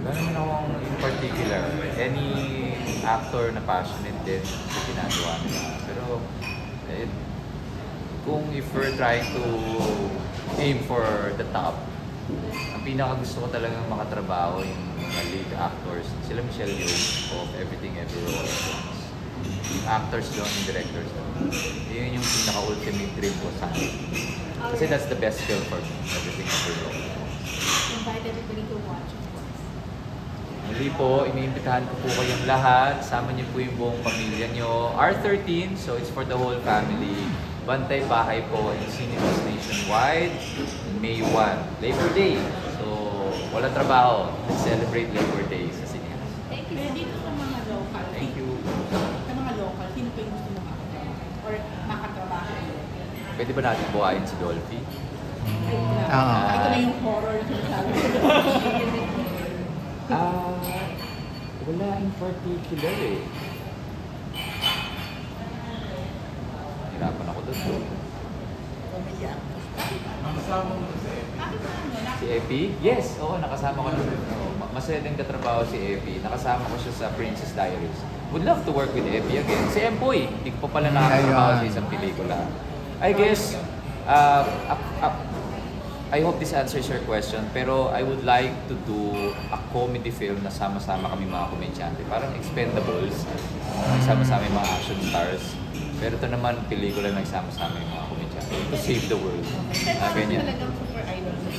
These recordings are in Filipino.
Ganun akong in particular. Any actor na passionate din sa ginagawa nila. Pero kung if we're trying to aim for the top, ang pinaka gusto ko talagang makatrabaho yung mga lead actors. Sila Michelle Yeoh of Everything Everywhere All at Once. Yung actors doon, yung directors doon. Yun yung pinaka-ultimate dream ko sa akin. Kasi that's the best film for me, Everything Everywhere All at Once. Invite everybody to watch, of course. Muli po, iniimbitahan ko po kayong lahat. Sama niyo po yung buong pamilya niyo. R13, so it's for the whole family. Bantay Bahay po in cinemas nationwide, May 1, Labor Day. So, walang trabaho. Celebrate Labor Day sa cinemas. Thank you. Dito sa mga local, Thank you. sa mga local, sino pa yung gusto mo makatrabaho? Or makatrabaho? Pwede ba natin buhayin si Dolphy? Ay, ito na yung horror na sinasabi ko. Wala in particular eh. Hirapan ako doon. Nakasama mo sa Si Epi? Yes! Oo, nakasama ko naman. Masaya din katrabaho si Epi. Nakasama ko siya sa Princess Diaries. Would love to work with Epi again. Si Empoy, hindi ko pa pala nakakatrabaho sa isang pelikula. I guess, I hope this answers your question, pero I would like to do a comedy film na sama-sama kami mga komedyante. Parang Expendables, nagsama-sama yung mga action stars. Pero ito naman, pelikula na nagsama-sama yung mga komedyante. To save the world. Ganyan. Talagang super idol sa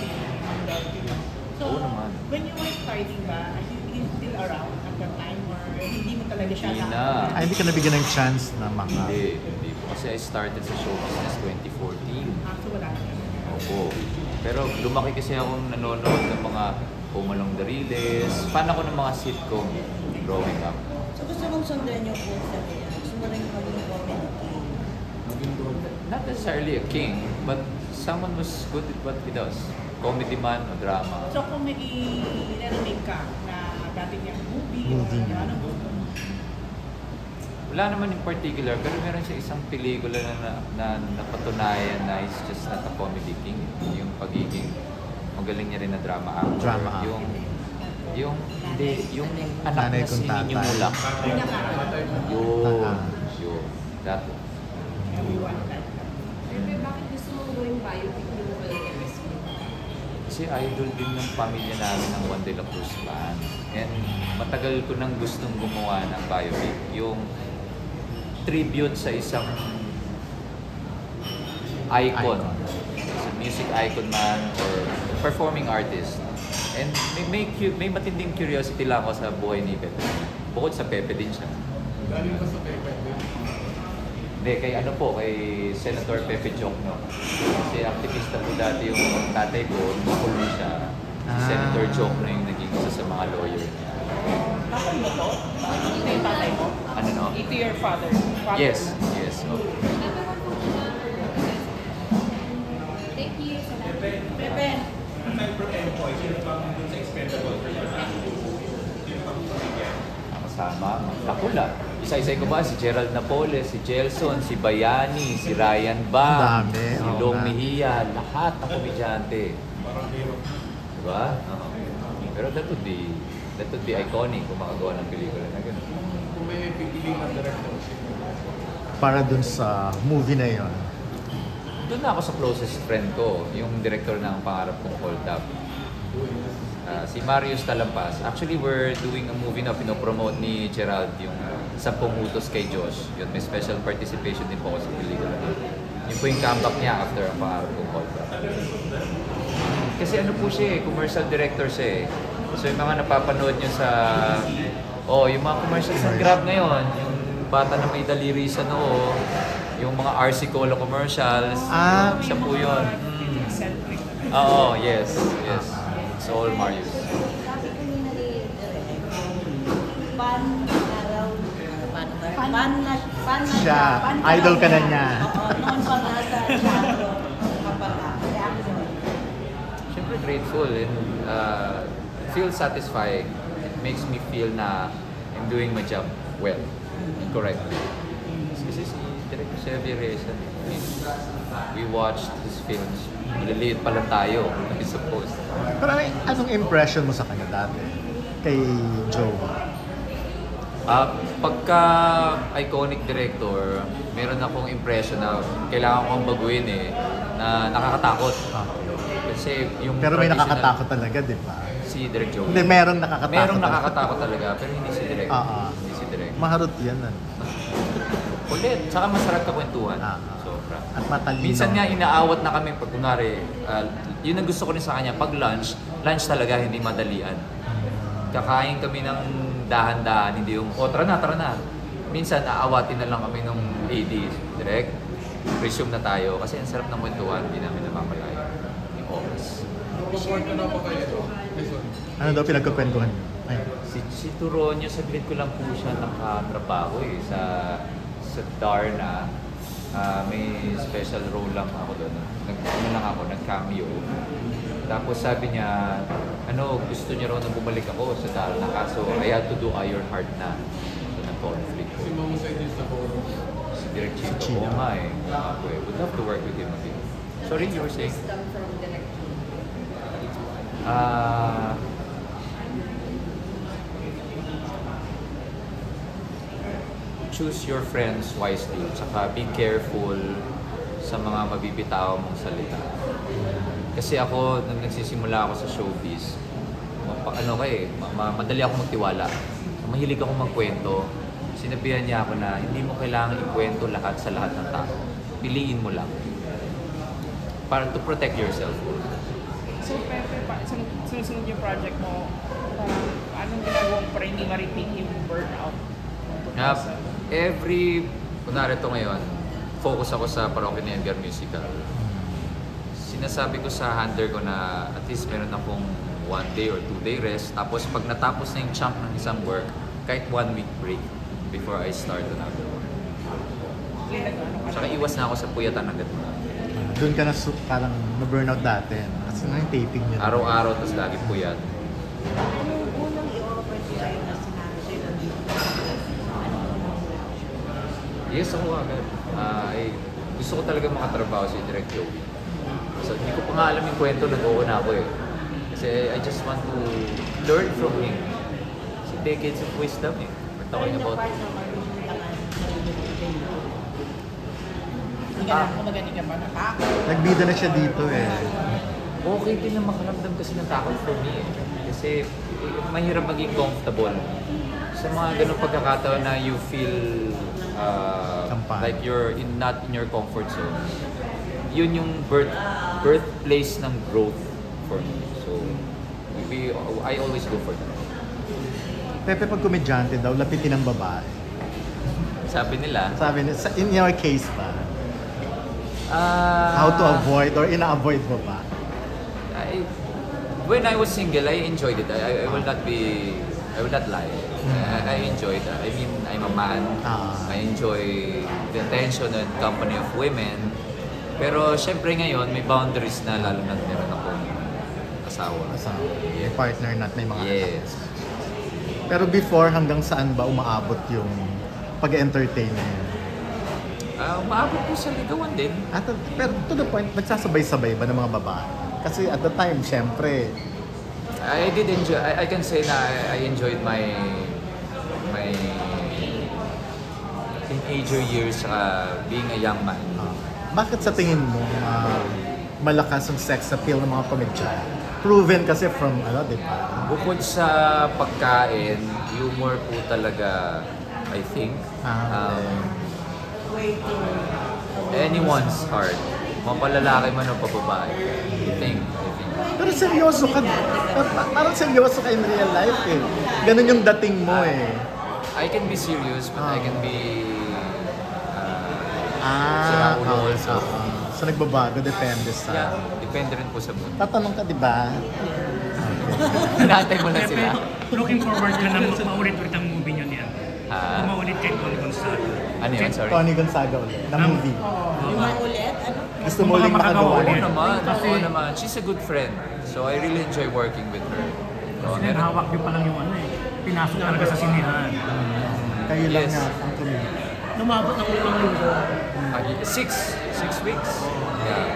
So, Oo naman. when you were starting ba, he's still around at that time or hindi mo talaga siya Hindi na? na. Ay, hindi ka nabigyan ng chance na Hindi po. Kasi I started sa show business 2014. So wala na. Opo. Pero lumaki kasi akong nanonood ng mga Home Along the Riles. Fan ako ng mga sitcom growing up. So gusto mong sundan yung course sa kaya? Gusto mo rin maging comedy king? Not necessarily a king, but someone who's good at what he does. Comedy man o drama. So kung may i-remake ka na dati niyang movie or ano, Wala naman in particular, pero meron siya isang pelikula na napatunayan na he's just not a comedy king. Yung pagiging magaling niya rin na drama actor. Drama actor. Yung anak Nanay na si kong tatay. Nino Mulak. Yun. That one. everyone that. Pero bakit gusto mo gawing biopic yung Wilkers? Kasi idol din ng pamilya namin ng Juan de la Cruz Band. And matagal ko nang gustong gumawa ng biopic. Yung tribute sa isang icon. Sa music icon man or performing artist. And may matinding curiosity lang ako sa buhay ni Pepe. Bukod sa Pepe din siya. Galing ba sa Pepe? Hindi, kay Senator Pepe Jokno. Kasi aktivista po dati yung tatay ko, makulong siya. Senator Jokno yung naging isa sa mga lawyer niya. Tatay mo to? Ito yung tatay mo? Ano no? Ito your father? Yes. Oh. Thank you. Pepe, Aside from Empoy, sino pang dun sa Expendables? Sino pang bigyan? Nakasama, nakula. Isa-isa ko ba? Si Gerald Napoles, si Jelson, si Bayani, si Ryan Bang, Ang dami, si oo Long nga. Mejia, lahat na komedyante. Parang hero. Diba? Oo. Pero that would be iconic kung makagawa ng pelikula na gano'n. Kung may pipiliin ng director, sino? para dun sa movie na yon. Doon na ako sa closest friend ko, yung director ng Pangarap Kong Hold Up. Si Marius Talampas. Actually, we're doing a movie na pinopromote ni Gerald, yung 10 Utos kay Josh. Yun, may special participation din po ako sa pelikula na. Yun po yung comeback niya after ang Pangarap Kong Hold Up. Kasi ano po siya eh, commercial director siya eh. So yung mga napapanood nyo sa... yung mga commercials sa Grab ngayon, yung bata na may daliri sa noo, yung mga RC Cola commercials, siya po yun. eccentric. Oo, yes. It's all Marius. Sabi ko ni fan na raw, fan na Siya, fan idol ka na raw niya. Oo, noon pa nasa teatro, kapag reaction. Siyempre grateful and feel satisfying. It makes me feel na I'm doing my job well and correctly. Kasi si Director Xavier Reyes, we watched his films. Maliliit pa lang tayo, I suppose. Pero anong impression mo sa kanya dati? kay Joe? Pagka iconic director, meron akong impression na kailangan kong baguhin na nakakatakot. Kasi yung Pero may traditional- nakakatakot talaga, di ba? Si Direk Joey. Hindi, merong nakakatakot. Merong nakakatakot talaga, pero hindi si Direk. Hindi si Direk. Maharot yan. Ulit, tsaka masarap ka kwentuhan. Ah. Sobra. At matalino. Minsan nga inaawat na kami pag kunwari, yun ang gusto ko rin sa kanya, pag lunch talaga, hindi madalian. Kakain kami ng dahan-dahan, hindi yung, tara na. Minsan, aawatin na lang kami nung AD, direct, resume na tayo, kasi ang sarap ng kwentuhan, hindi namin namamalayan yung oras. Ano daw pinagkukwentuhan niyo? Ay. Si Turonio, saglit ko lang po siya nakatrabaho sa Darna. May special role lang ako doon. Nag-cameo. Tapos sabi niya, gusto niya raw na bumalik ako sa Darna. Kaso I had to do Iron Heart na. So nag-conflict ko. Si Direk Chito. Oo nga eh. Would love to work with him again. Sorry, you were saying? Wisdom from Direct. Choose your friends wisely, tsaka be careful sa mga mabibitaw mong salita. Kasi ako, nung nagsisimula ako sa showbiz, madali ako magtiwala. Mahilig ako magkwento. Sinabihan niya ako na hindi mo kailangan ikwento lahat sa lahat ng tao. Piliin mo lang. Para to protect yourself. So, Pepe, sunod yung project mo, anong ginagawa mo para hindi ma-repeat yung burnout? Kunwari ito ngayon, focus ako sa Parokya ni Edgar Musical. Sinasabi ko sa handler ko na at least meron akong 1 day or 2 day rest. Tapos pag natapos na yung chunk ng isang work, kahit 1 week break before I start another one. Saka iwas na ako sa puyatan agad. Doon ka na parang na-burnout dati. Kasi na yung taping niya. Araw-araw, tapos lagi puyat. Anong unang i-offer ko sa'yo na sinabi sa'yo ng Yes, ako agad. Gusto ko talaga makatrabaho si Direk Joey. So, hindi ko pa nga alam yung kwento, nag-oo na ako eh. Kasi I just want to learn from him. Kasi decades of wisdom eh. We're talking about... Hindi ka na kumaga, hindi ka ba natakot? Nagbida na siya dito eh. Okay din na makaramdam kasi ng takot for me eh. Kasi mahirap maging comfortable. Sa mga ganung pagkakataon na you feel like you're not in your comfort zone. Yun yung birthplace ng growth for me. So, I always go for that. Pepe, pag komedyante daw, lapitin ng babae. Sabi nila, In your case ba? How to avoid or ina-avoid mo ba? When I was single, I enjoyed it. I will not lie. I enjoyed that. I mean, I'm a man. I enjoy the attention and company of women. Pero syempre ngayon, may boundaries na lalo na meron akong asawa. May partner na at may mga anak. Yes. Pero before, hanggang saan ba umaabot yung pag-entertain na yun? Umaabot po sa ligawan din. Pero to the point, nagsasabay-sabay ba ng mga babae? Kasi at the time, syempre, I did enjoy. I can say na I enjoyed my teenager years, being a young man. bakit sa tingin mo malakas ang sex appeal ng mga komedyante? Proven kasi from, di ba? Bukod sa pagkain, humor po talaga, I think. way to Anyone's heart. Mapalalaki man o pababae. I think. Pero seryoso ka. Parang seryoso ka in real life eh. Ganun yung dating mo eh. I can be serious, but I can be sira ulo also. So nagbabago, depende sa... Yeah, depende rin po sa mood. Tatanong ka, di ba? Hinatay mo na Pepe, sila. looking forward ka na maulit-ulit ang movie niyo niya. Ha? Maulit kay Tony Gonzaga. Ano yun? Sorry. Tony Gonzaga ulit, na movie. yung maulit, ano? Gusto mo uling makagawa Oo ulit. naman. Oo naman. She's a good friend. So I really enjoy working with her. So, Kasi hawak niyo pa lang yung pinasok talaga sa sinihan. Kayo lang Yes. nga ang tumingin. Lumabot ng ulang linggo. 6 weeks. Yeah.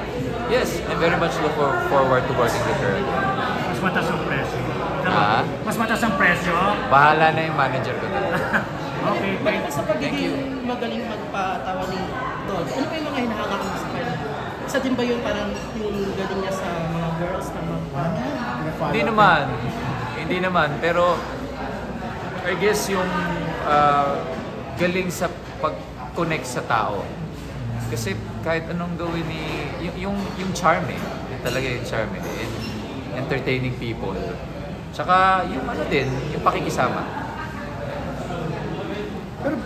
Yes, I very much look forward to working with her. Mas mataas ang presyo. Ah? Mas mataas ang presyo Bahala na yung manager ko doon. Okay, Balik sa pagiging magaling magpatawa ni Todd, ano pa yung mga hinahanga mo sa kanya? Isa din ba yun parang yung galing niya sa mga girls na Hindi naman, pero I guess yung galing sa pag-connect sa tao. Kasi kahit anong gawin ni yung charm talaga yung charm and entertaining people. Tsaka yung yung pakikisama. Pero